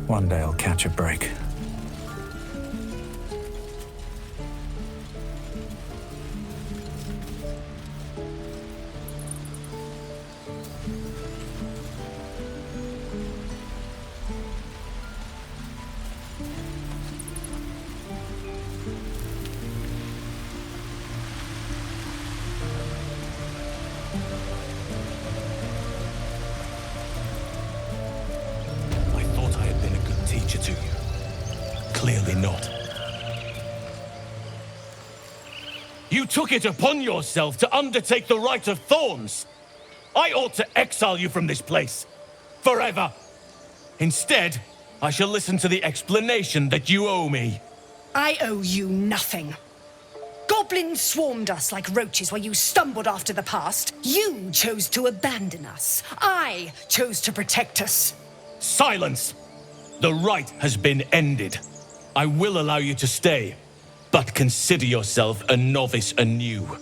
One day I'll catch a break. To you. Clearly not. You took it upon yourself to undertake the Rite of Thorns. I ought to exile you from this place. Forever. Instead, I shall listen to the explanation that you owe me. I owe you nothing. Goblins swarmed us like roaches while you stumbled after the past. You chose to abandon us. I chose to protect us. Silence! The rite has been ended. I will allow you to stay, but consider yourself a novice anew.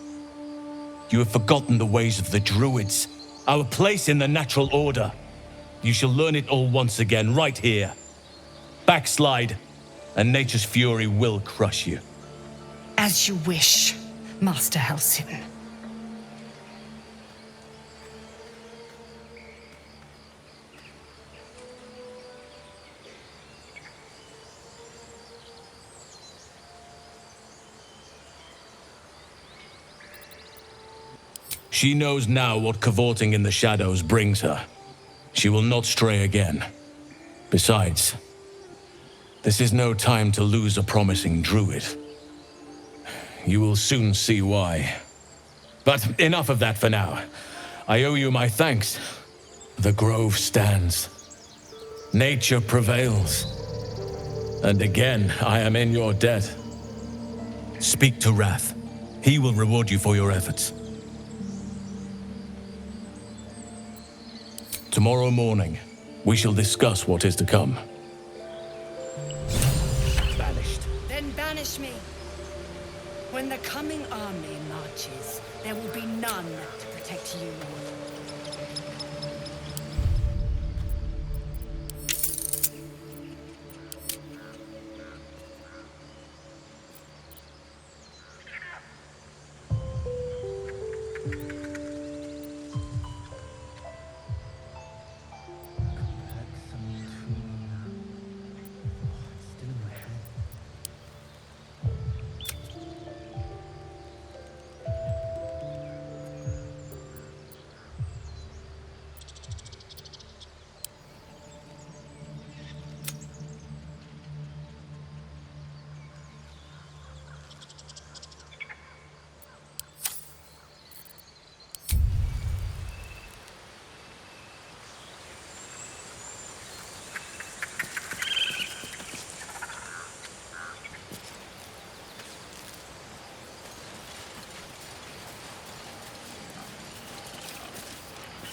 You have forgotten the ways of the druids, our place in the natural order. You shall learn it all once again, right here. Backslide, and nature's fury will crush you. As you wish, Master Halcyon. She knows now what cavorting in the shadows brings her. She will not stray again. Besides, this is no time to lose a promising druid. You will soon see why. But enough of that for now. I owe you my thanks. The grove stands. Nature prevails. And again, I am in your debt. Speak to Wrath. He will reward you for your efforts. Tomorrow morning, we shall discuss what is to come. Banished. Then banish me. When the coming army marches, there will be none to protect you.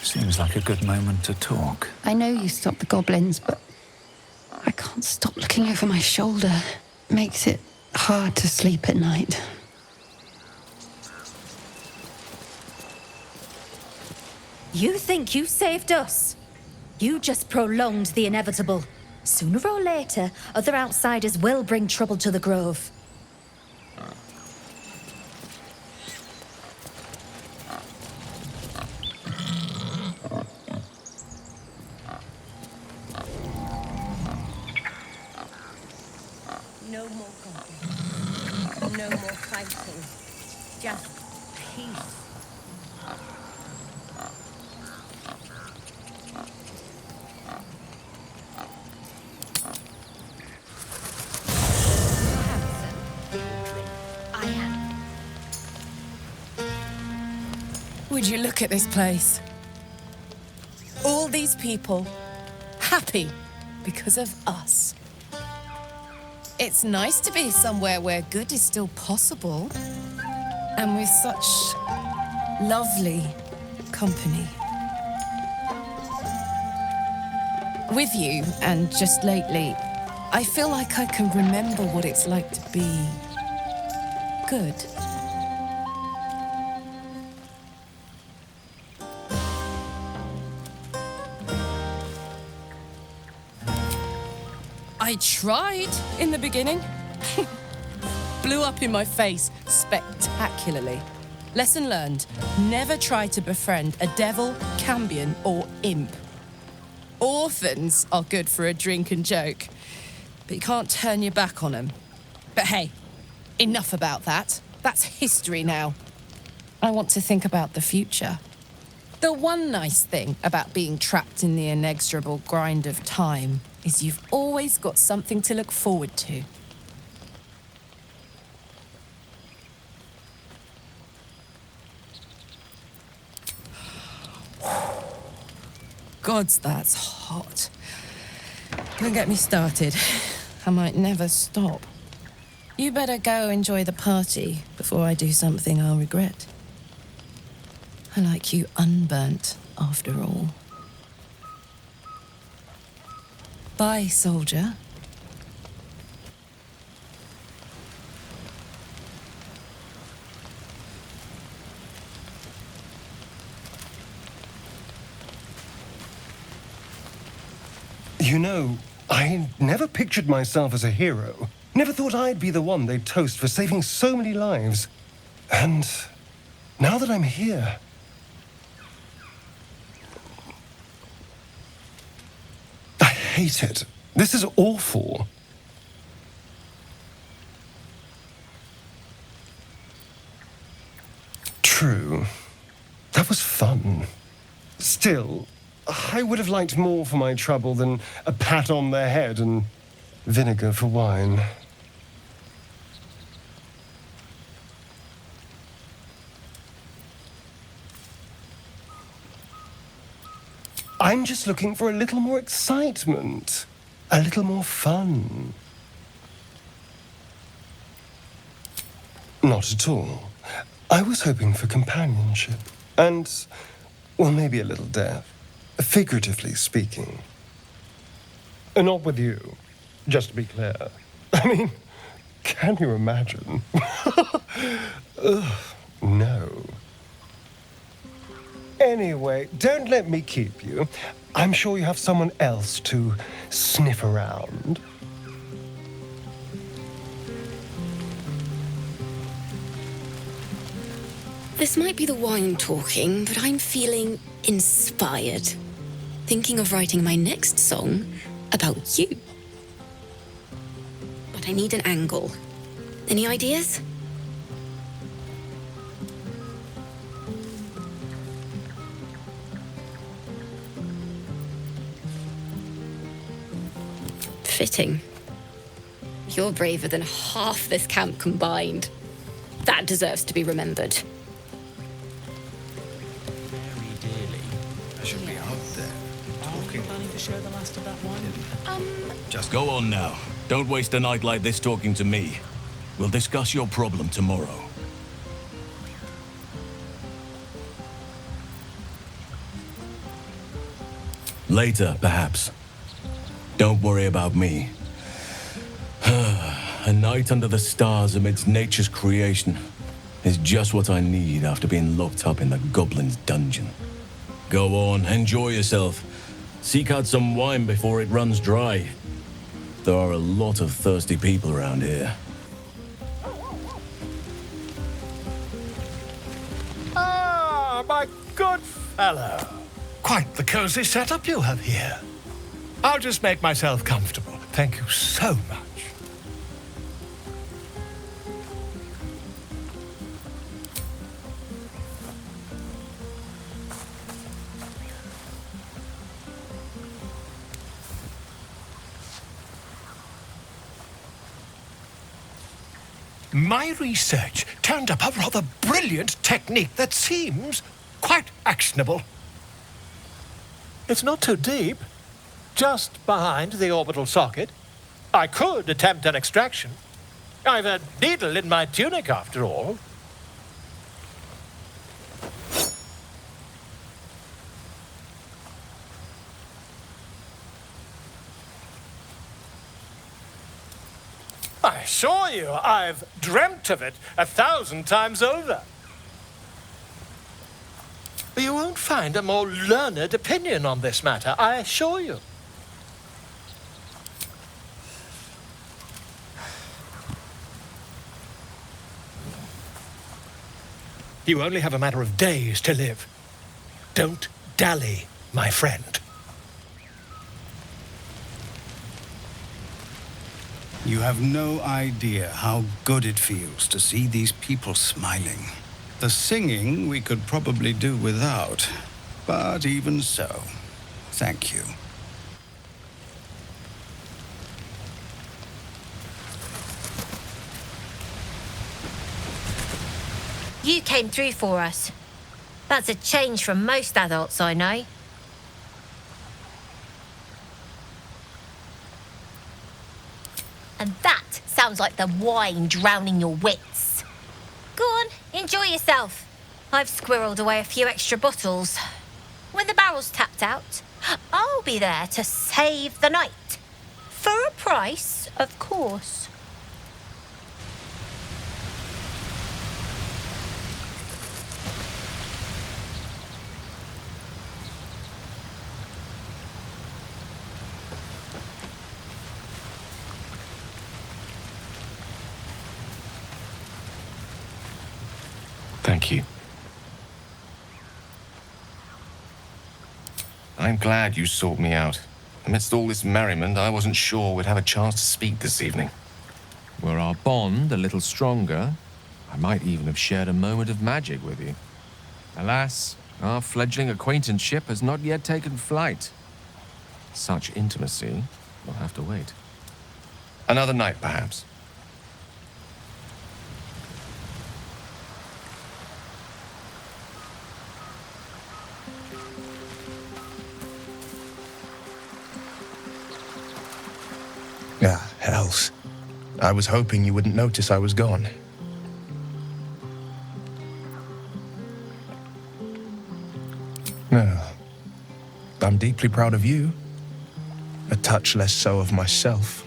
Seems like a good moment to talk. I know you stopped the goblins, but I can't stop looking over my shoulder. Makes it hard to sleep at night. You think you saved us? You just prolonged the inevitable. Sooner or later, other outsiders will bring trouble to the Grove. No more conflict. No more fighting. Just peace. I am. Would you look at this place? All these people happy because of us. It's nice to be somewhere where good is still possible, and with such lovely company. With you, and just lately, I feel like I can remember what it's like to be good. I tried in the beginning. Blew up in my face spectacularly. Lesson learned, never try to befriend a devil, cambion, or imp. Orphans are good for a drink and joke, but you can't turn your back on them. But hey, enough about that. That's history now. I want to think about the future. The one nice thing about being trapped in the inexorable grind of time is you've always got something to look forward to. Gods, that's hot. Don't get me started. I might never stop. You better go enjoy the party before I do something I'll regret. I like you unburnt, after all. Bye, soldier. You know, I never pictured myself as a hero. Never thought I'd be the one they'd toast for saving so many lives. And now that I'm here... I hate it. This is awful. True. That was fun. Still, I would have liked more for my trouble than a pat on the head and vinegar for wine. I'm just looking for a little more excitement, a little more fun. Not at all. I was hoping for companionship and, well, maybe a little death, figuratively speaking. Not with you, just to be clear. I mean, can you imagine? Ugh, no. Anyway, don't let me keep you. I'm sure you have someone else to sniff around. This might be the wine talking, but I'm feeling inspired. Thinking of writing my next song about you. But I need an angle. Any ideas? Fitting. You're braver than half this camp combined. That deserves to be remembered. Very dearly. I should be out there talking. Planning to share the last of that wine? Just go on now. Don't waste a night like this talking to me. We'll discuss your problem tomorrow. Later, perhaps. Don't worry about me. A night under the stars amidst nature's creation is just what I need after being locked up in the goblin's dungeon. Go on, enjoy yourself. Seek out some wine before it runs dry. There are a lot of thirsty people around here. Ah, my good fellow. Quite the cozy setup you have here. I'll just make myself comfortable. Thank you so much. My research turned up a rather brilliant technique that seems quite actionable. It's not too deep. Just behind the orbital socket. I could attempt an extraction. I've a needle in my tunic, after all. I assure you, I've dreamt of it 1,000 times over. You won't find a more learned opinion on this matter, I assure you. You only have a matter of days to live. Don't dally, my friend. You have no idea how good it feels to see these people smiling. The singing we could probably do without, but even so, thank you. You came through for us. That's a change from most adults I know. And that sounds like the wine drowning your wits. Go on, enjoy yourself. I've squirreled away a few extra bottles. When the barrel's tapped out, I'll be there to save the night. For a price, of course. Thank you. I'm glad you sought me out. Amidst all this merriment, I wasn't sure we'd have a chance to speak this evening. Were our bond a little stronger, I might even have shared a moment of magic with you. Alas, our fledgling acquaintanceship has not yet taken flight. Such intimacy will have to wait. Another night, perhaps. Ah, hells. I was hoping you wouldn't notice I was gone. No. I'm deeply proud of you. A touch less so of myself.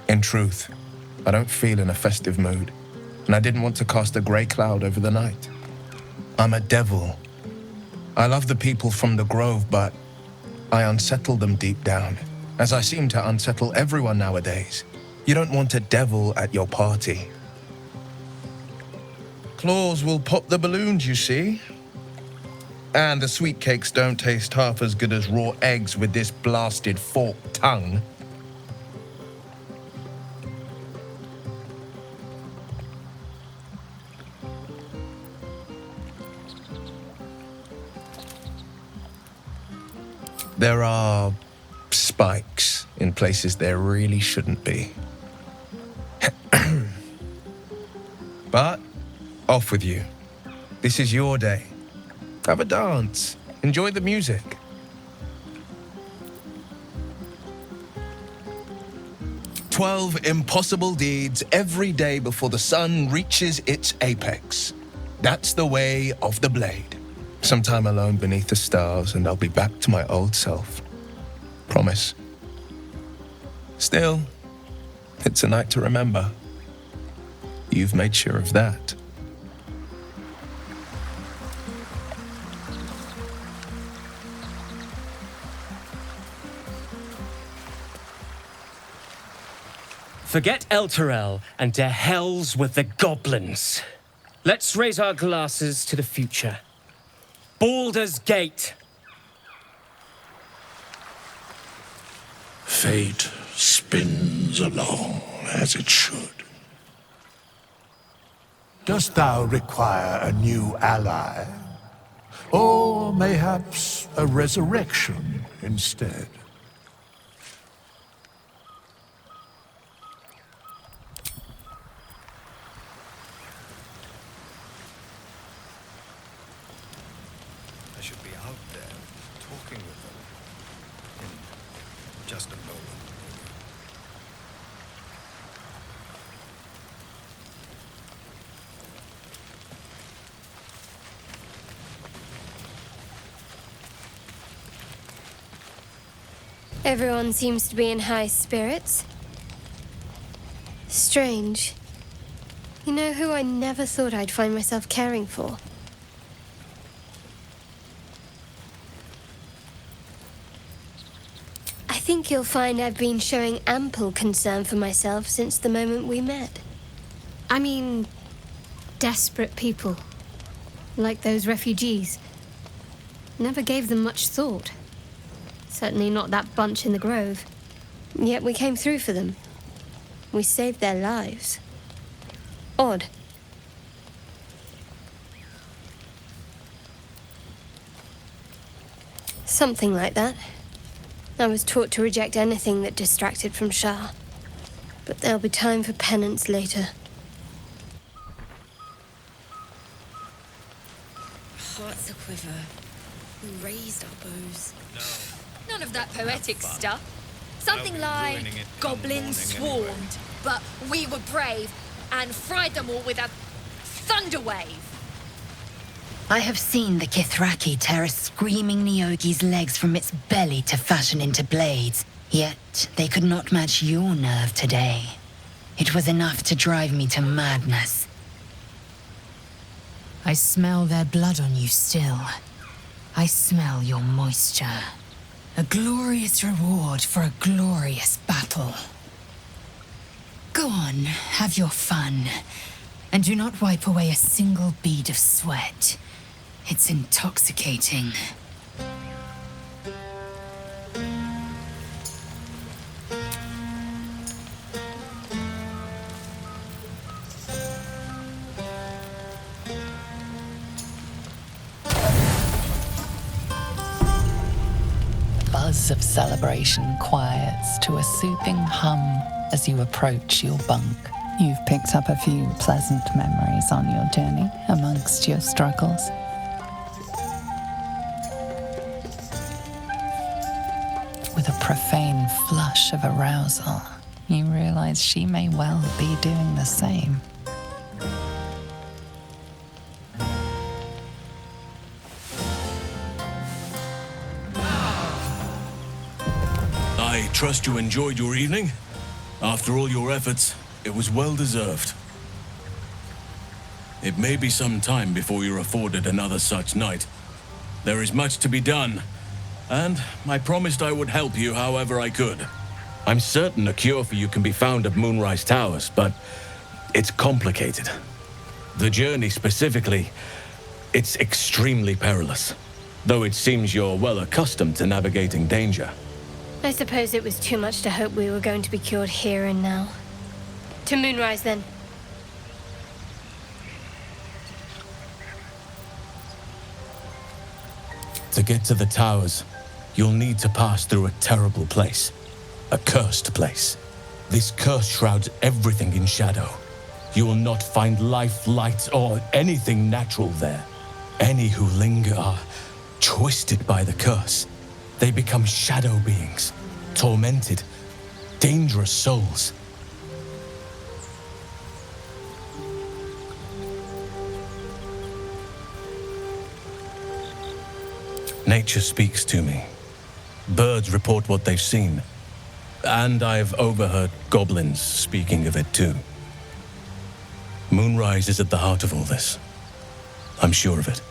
In truth, I don't feel in a festive mood, and I didn't want to cast a grey cloud over the night. I'm a devil. I love the people from the grove, but I unsettle them deep down, as I seem to unsettle everyone nowadays. You don't want a devil at your party. Claws will pop the balloons, you see. And the sweet cakes don't taste half as good as raw eggs with this blasted forked tongue. There are spikes in places there really shouldn't be. But off with you. This is your day. Have a dance. Enjoy the music. "12 impossible deeds every day before the sun reaches its apex. That's the way of the blade. Sometime alone beneath the stars, and I'll be back to my old self. Promise. Still, it's a night to remember. You've made sure of that." Forget Elturel and to hells with the goblins. Let's raise our glasses to the future. Baldur's Gate. Fate spins along as it should. Dost thou require a new ally? Or mayhaps a resurrection instead? I should be out there, talking with them. In just a moment. Everyone seems to be in high spirits. Strange. You know who I never thought I'd find myself caring for? I think you'll find I've been showing ample concern for myself since the moment we met. I mean, desperate people Like those refugees. Never gave them much thought. Certainly not that bunch in the grove. Yet we came through for them. We saved their lives. Odd. Something like that. I was taught to reject anything that distracted from Shah. But there'll be time for penance later. Hearts aquiver. We raised our bows. None of that poetic stuff. Something like goblins swarmed, but we were brave and fried them all with a thunder wave. I have seen the Kithraki tear a screaming Neogi's legs from its belly to fashion into blades. Yet they could not match your nerve today. It was enough to drive me to madness. I smell their blood on you still. I smell your moisture. A glorious reward for a glorious battle. Go on, have your fun. And do not wipe away a single bead of sweat. It's intoxicating. Buzz of celebration quiets to a soothing hum as you approach your bunk. You've picked up a few pleasant memories on your journey amongst your struggles. With a profane flush of arousal, you realize she may well be doing the same. I trust you enjoyed your evening. After all your efforts, it was well deserved. It may be some time before you're afforded another such night. There is much to be done, and I promised I would help you however I could. I'm certain a cure for you can be found at Moonrise Towers, but it's complicated. The journey specifically, it's extremely perilous, though it seems you're well accustomed to navigating danger. I suppose it was too much to hope we were going to be cured here and now. To Moonrise, then. To get to the towers, you'll need to pass through a terrible place. A cursed place. This curse shrouds everything in shadow. You will not find life, light, or anything natural there. Any who linger are twisted by the curse. They become shadow beings, tormented, dangerous souls. Nature speaks to me. Birds report what they've seen. And I've overheard goblins speaking of it too. Moonrise is at the heart of all this. I'm sure of it.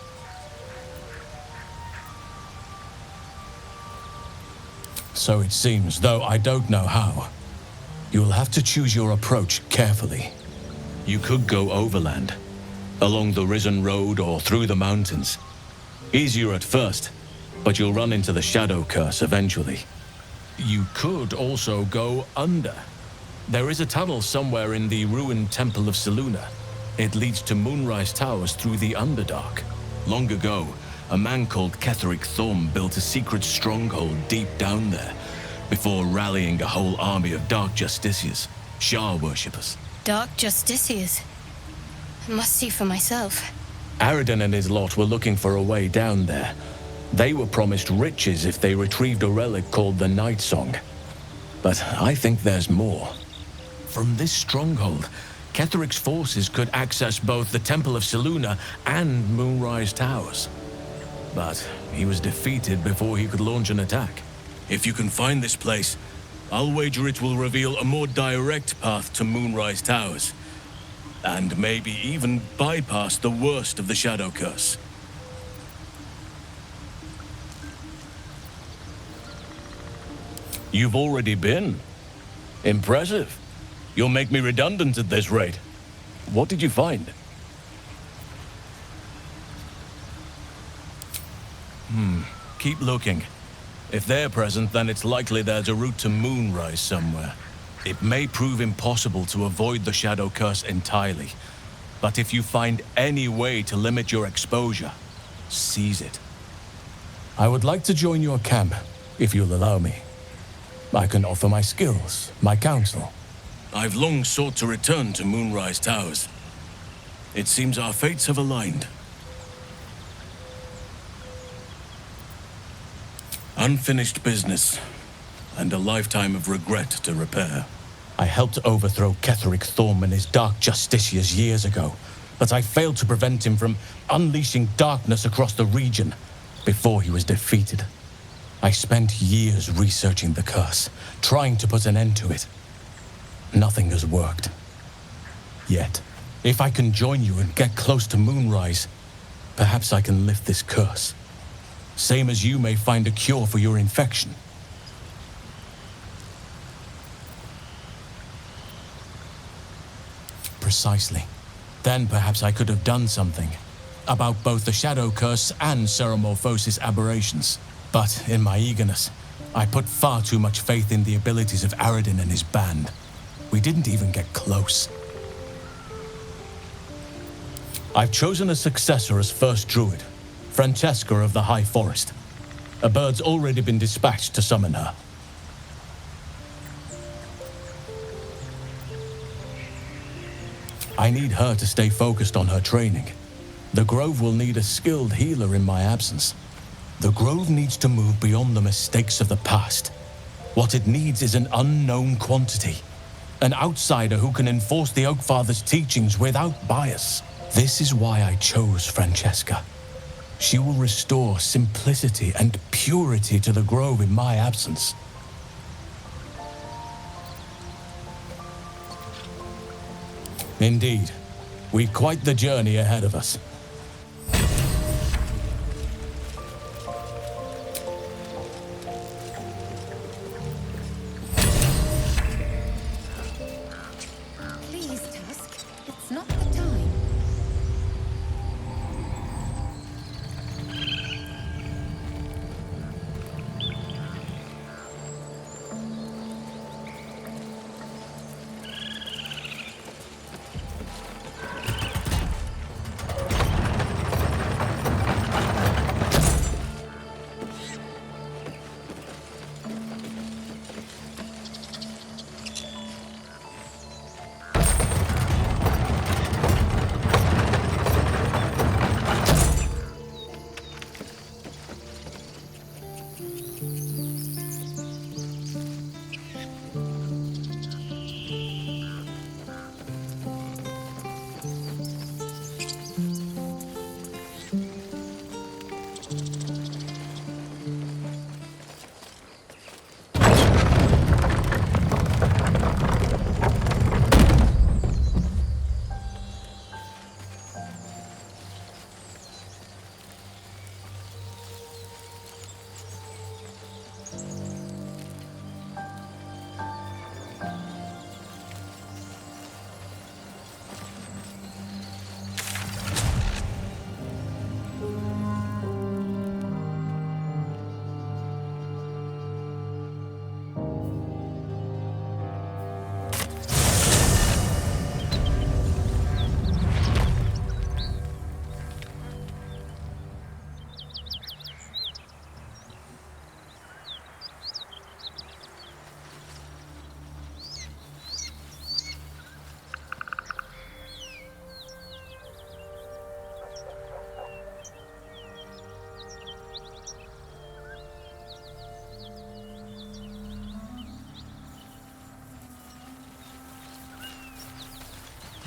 So it seems, though I don't know how. You'll have to choose your approach carefully. You could go overland, along the Risen Road or through the mountains. Easier at first, but you'll run into the shadow curse eventually. You could also go under. There is a tunnel somewhere in the ruined Temple of Selûne. It leads to Moonrise Towers through the Underdark. Long ago, a man called Ketheric Thorm built a secret stronghold deep down there, before rallying a whole army of Dark Justiciars, Shah worshippers. Dark Justiciars. I must see for myself. Aridin and his lot were looking for a way down there. They were promised riches if they retrieved a relic called the Night Song. But I think there's more. From this stronghold, Ketheric's forces could access both the Temple of Selûne and Moonrise Towers. But he was defeated before he could launch an attack. If you can find this place, I'll wager it will reveal a more direct path to Moonrise Towers. And maybe even bypass the worst of the Shadow Curse. You've already been. Impressive. You'll make me redundant at this rate. What did you find? keep looking. If they're present, then it's likely there's a route to Moonrise somewhere. It may prove impossible to avoid the Shadow Curse entirely, but if you find any way to limit your exposure, seize it. I would like to join your camp, if you'll allow me. I can offer my skills, my counsel. I've long sought to return to Moonrise Towers. It seems our fates have aligned. Unfinished business, and a lifetime of regret to repair. I helped overthrow Ketheric Thorm and his Dark Justiciars years ago, but I failed to prevent him from unleashing darkness across the region before he was defeated. I spent years researching the curse, trying to put an end to it. Nothing has worked. Yet, if I can join you and get close to Moonrise, perhaps I can lift this curse. Same as you may find a cure for your infection. Precisely. Then perhaps I could have done something about both the Shadow Curse and Ceremorphosis aberrations. But in my eagerness, I put far too much faith in the abilities of Aradin and his band. We didn't even get close. I've chosen a successor as first druid, Francesca of the High Forest. A bird's already been dispatched to summon her. I need her to stay focused on her training. The Grove will need a skilled healer in my absence. The Grove needs to move beyond the mistakes of the past. What it needs is an unknown quantity. An outsider who can enforce the Oakfather's teachings without bias. This is why I chose Francesca. She will restore simplicity and purity to the Grove in my absence. Indeed, we've quite the journey ahead of us. Please, Tusk, it's not the time.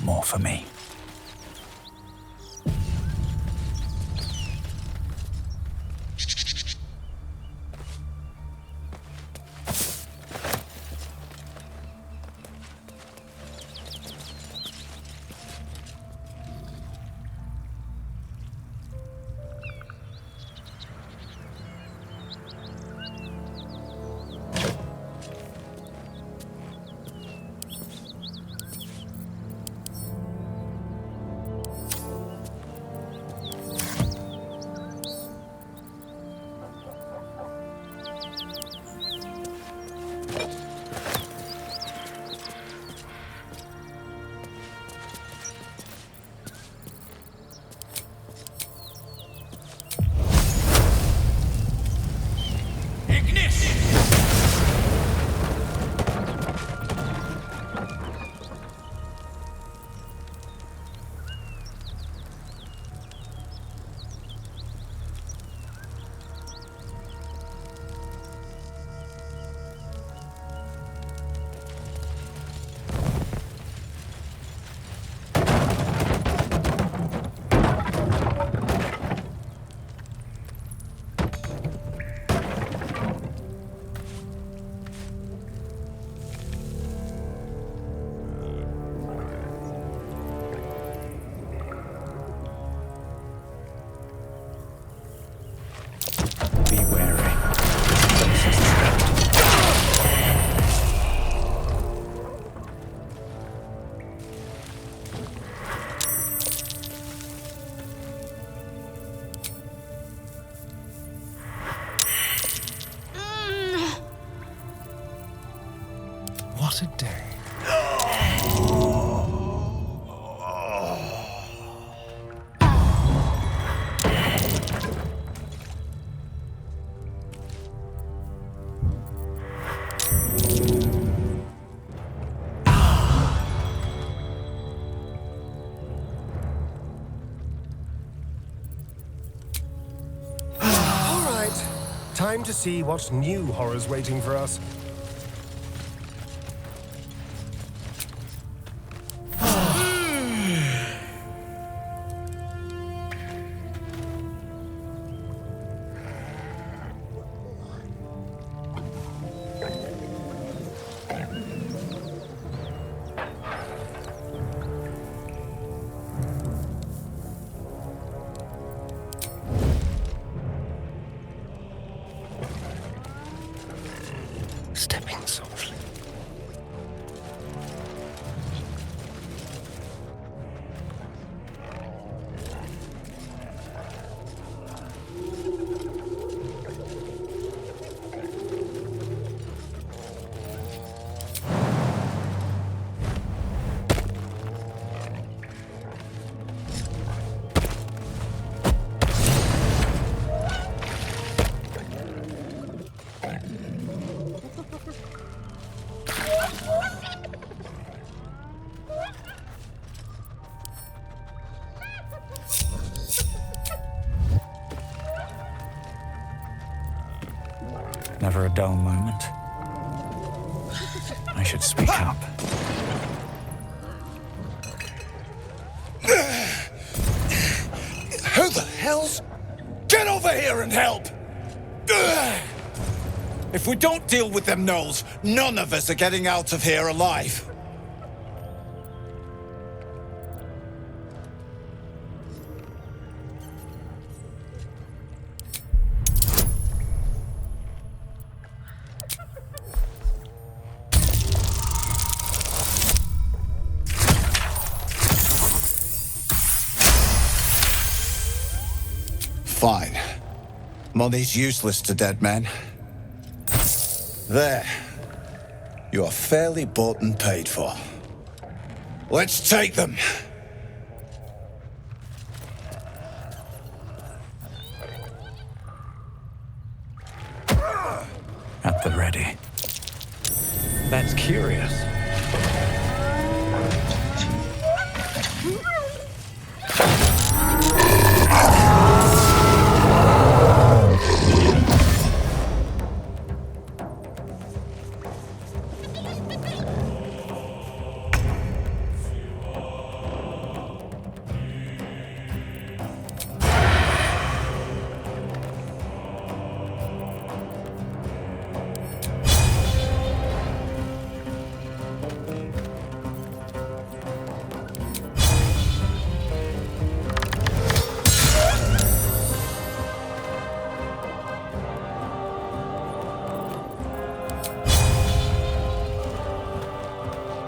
More for me. What a day. All right, time to see what new horror's waiting for us. Stepping softly. Never a dull moment. I should speak up. Who the hell's... Get over here and help! If we don't deal with them gnolls, none of us are getting out of here alive. Fine. Money's useless to dead men. There. You are fairly bought and paid for. Let's take them! At the ready. That's curious.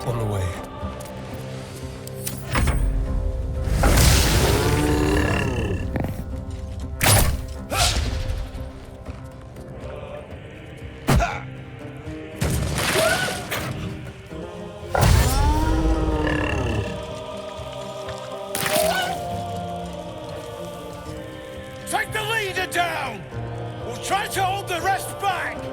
On the way. Take the leader down! We'll try to hold the rest back!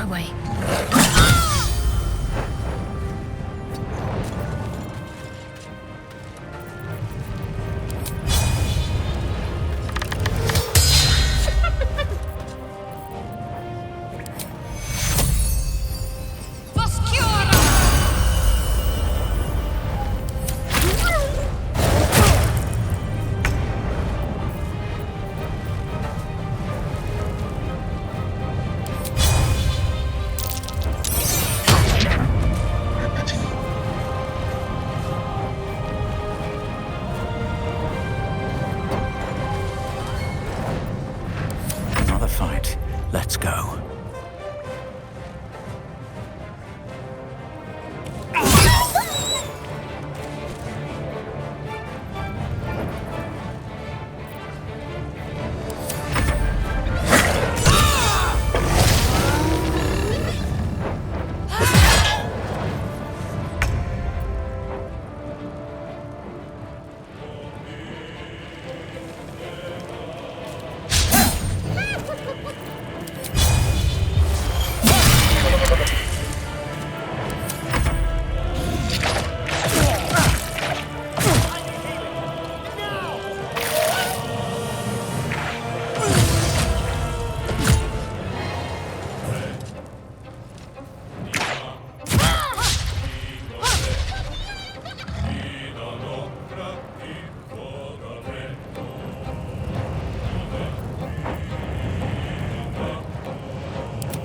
way. Another fight. Let's go.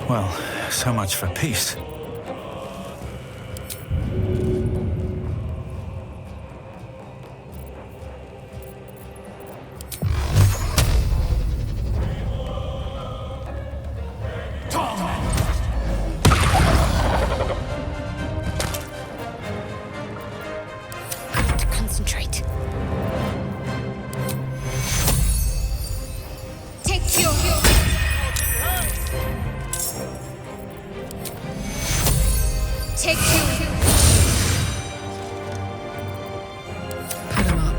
Well, so much for peace. Concentrate. Take your... Take you. Put him up.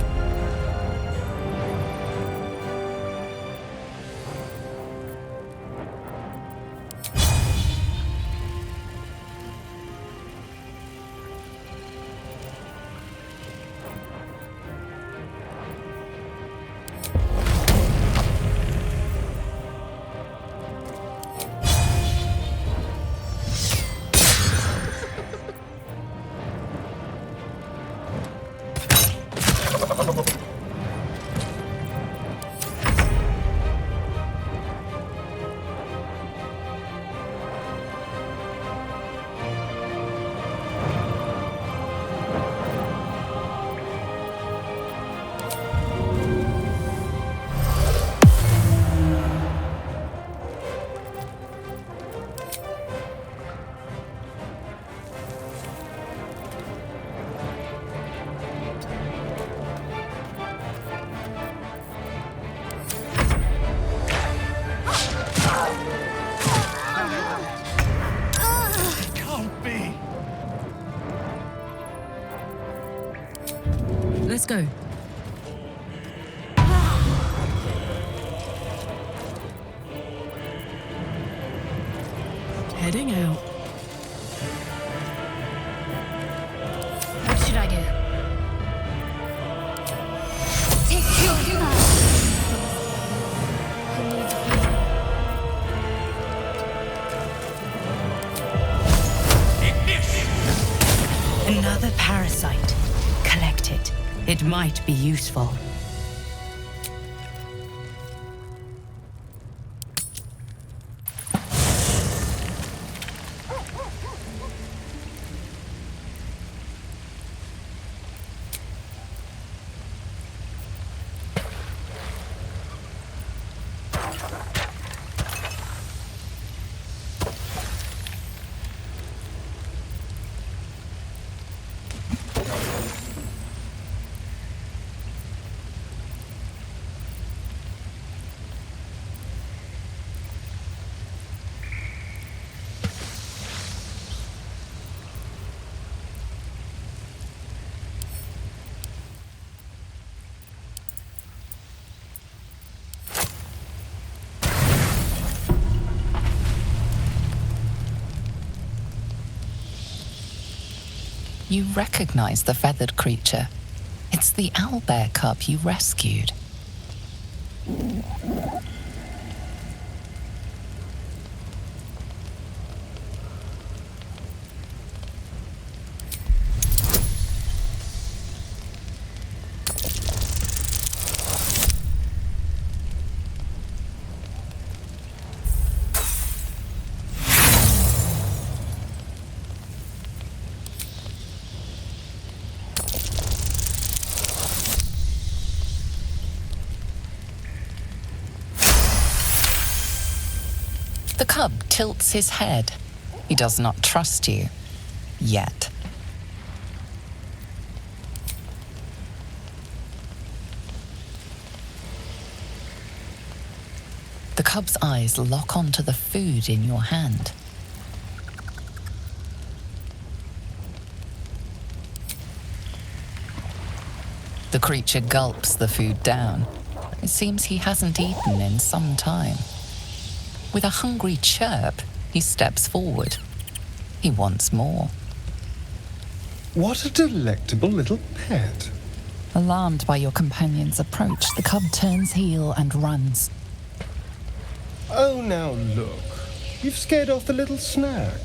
Let's go. Heading out. What should I do? Take you. Another parasite. Collect it. It might be useful. You recognize the feathered creature. It's the owlbear cub you rescued. The cub tilts his head. He does not trust you. Yet. The cub's eyes lock onto the food in your hand. The creature gulps the food down. It seems he hasn't eaten in some time. With a hungry chirp, he steps forward. He wants more. What a delectable little pet. Alarmed by your companion's approach, the cub turns heel and runs. Oh, now look. You've scared off the little snack.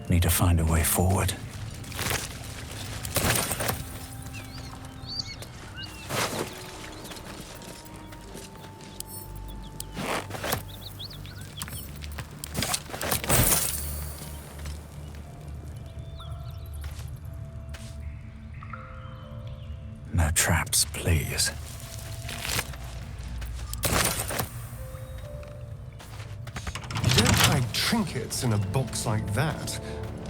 Need to find a way forward. No traps, please. You don't hide trinkets in a box like that.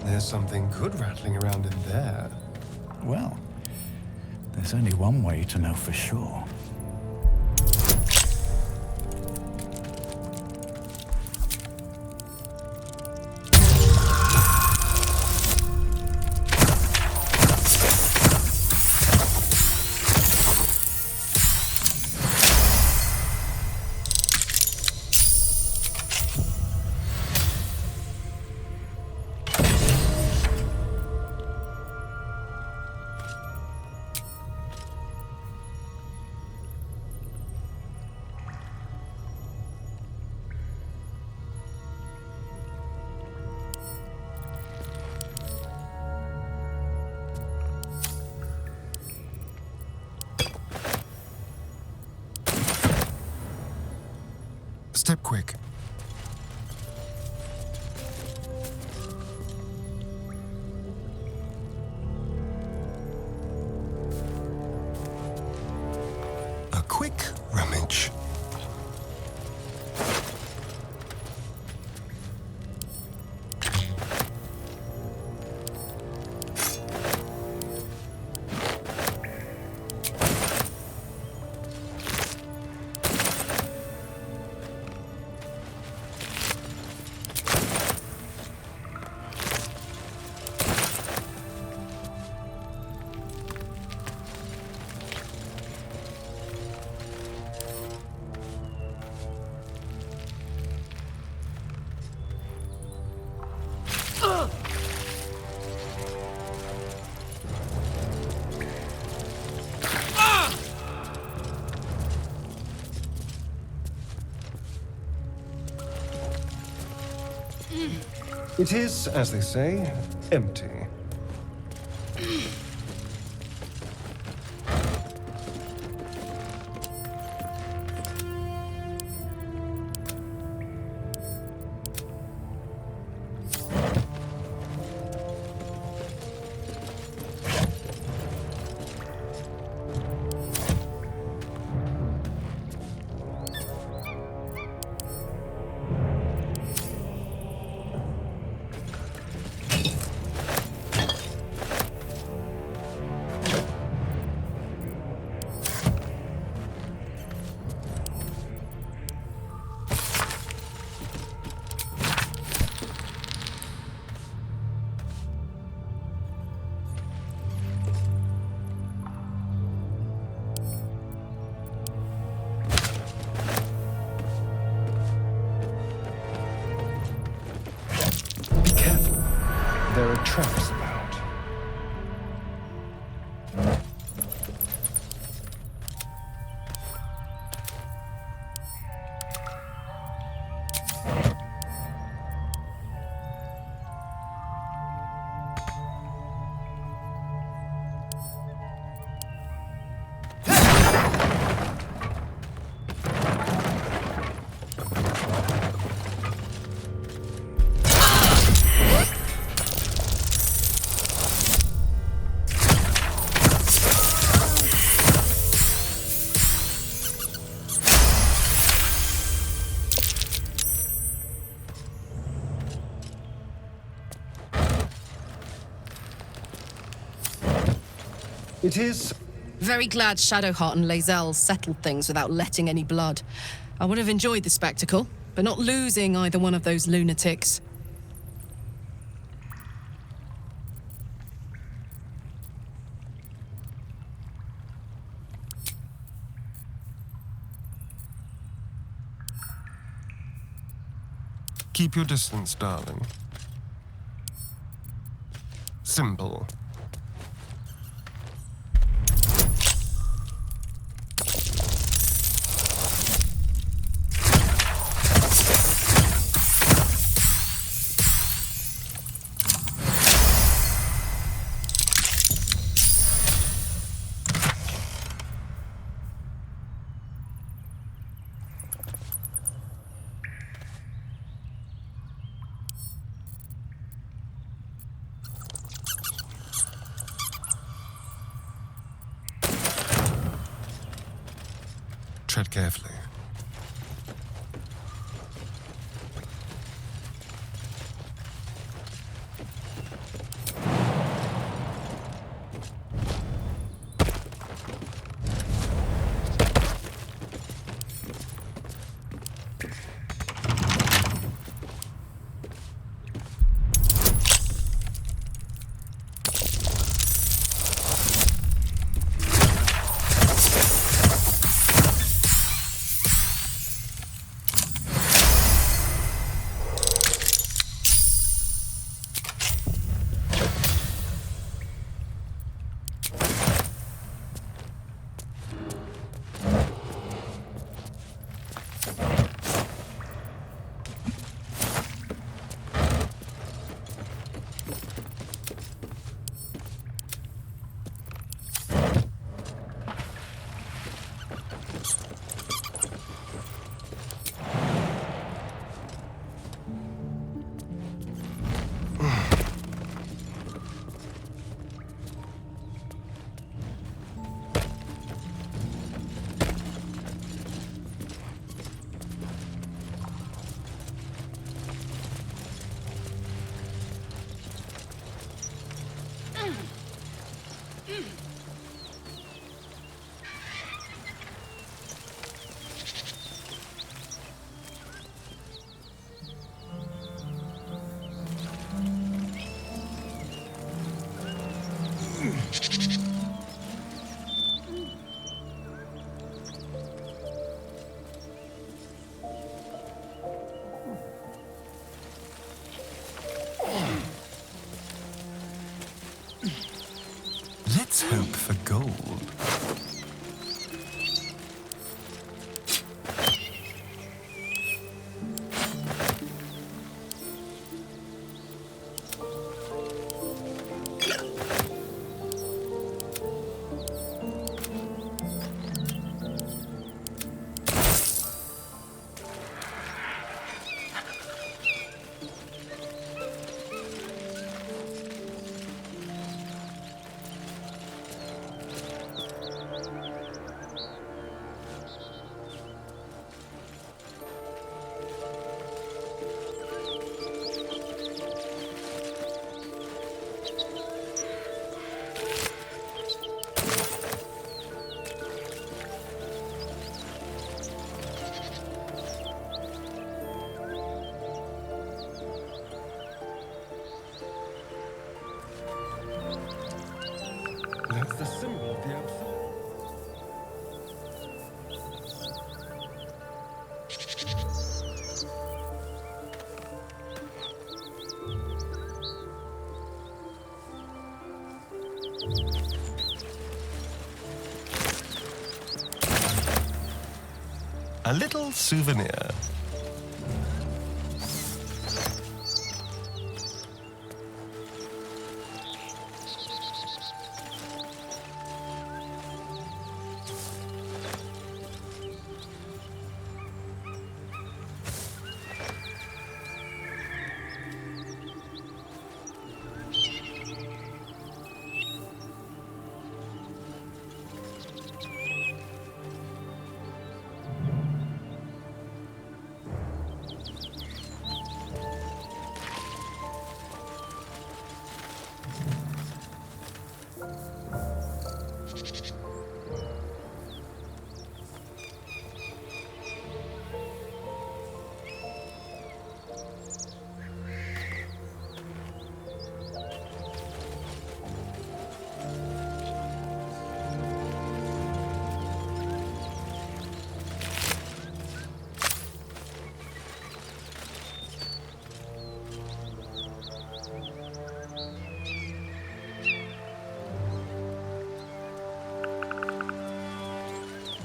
There's something good rattling around in there. Well, there's only one way to know for sure. Step quick. A quick rummage. It is, as they say, empty. there are traps about. It is. Very glad Shadowheart and Lae'zel settled things without letting any blood. I would have enjoyed the spectacle, but not losing either one of those lunatics. Keep your distance, darling. Simple. Tread carefully. Let's hope for gold. A little souvenir.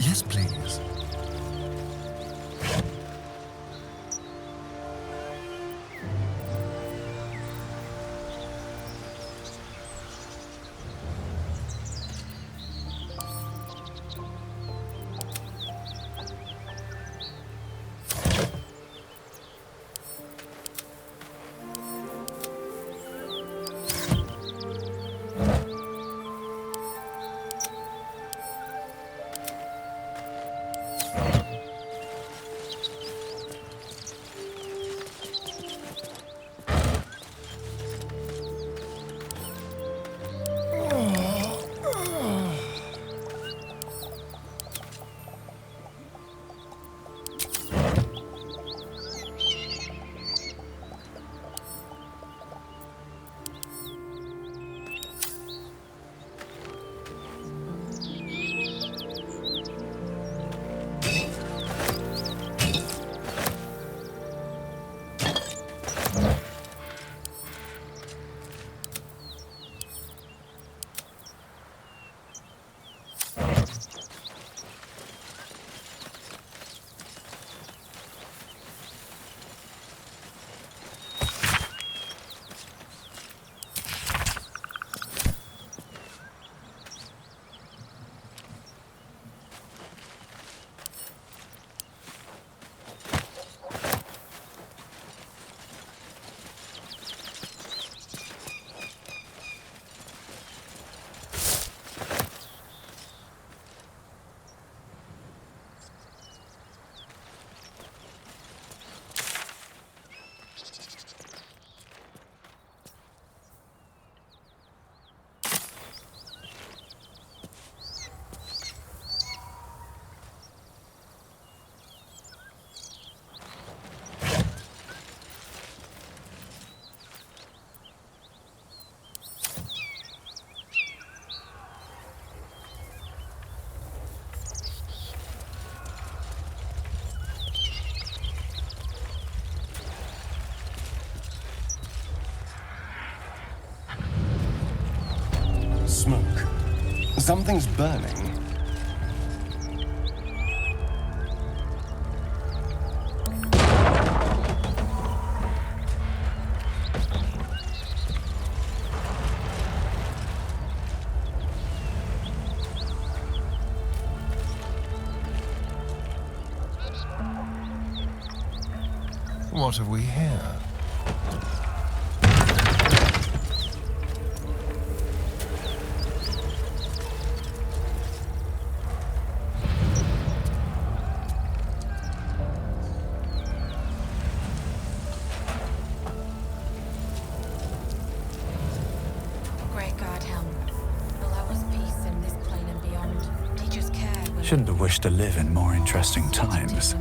Yes, please. Smoke. Something's burning. What have we here? Shouldn't have wished to live in more interesting times.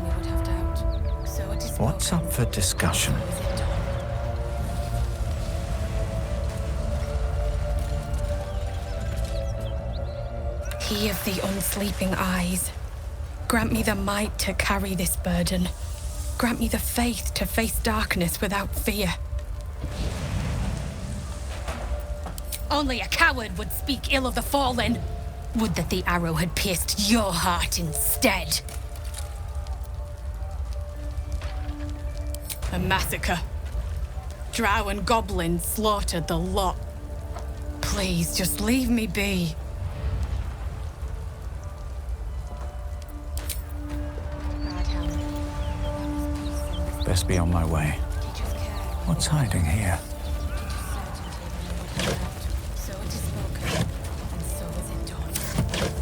What's up for discussion? He of the unsleeping eyes, grant me the might to carry this burden. Grant me the faith to face darkness without fear. Only a coward would speak ill of the fallen. Would that the arrow had pierced your heart instead. A massacre. Drow and goblins slaughtered the lot. Please, just leave me be. Best be on my way. What's hiding here? So it is spoken, and so is it done.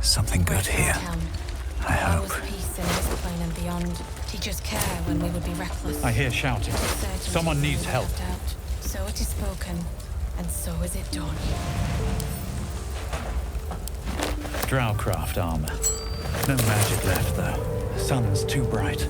Something good here. I hope. Peace in this plane and beyond. Teachers care when we would be reckless. I hear shouting. Someone needs help. So it is spoken, and so is it done. Drowcraft armor. No magic left, though. The sun's too bright.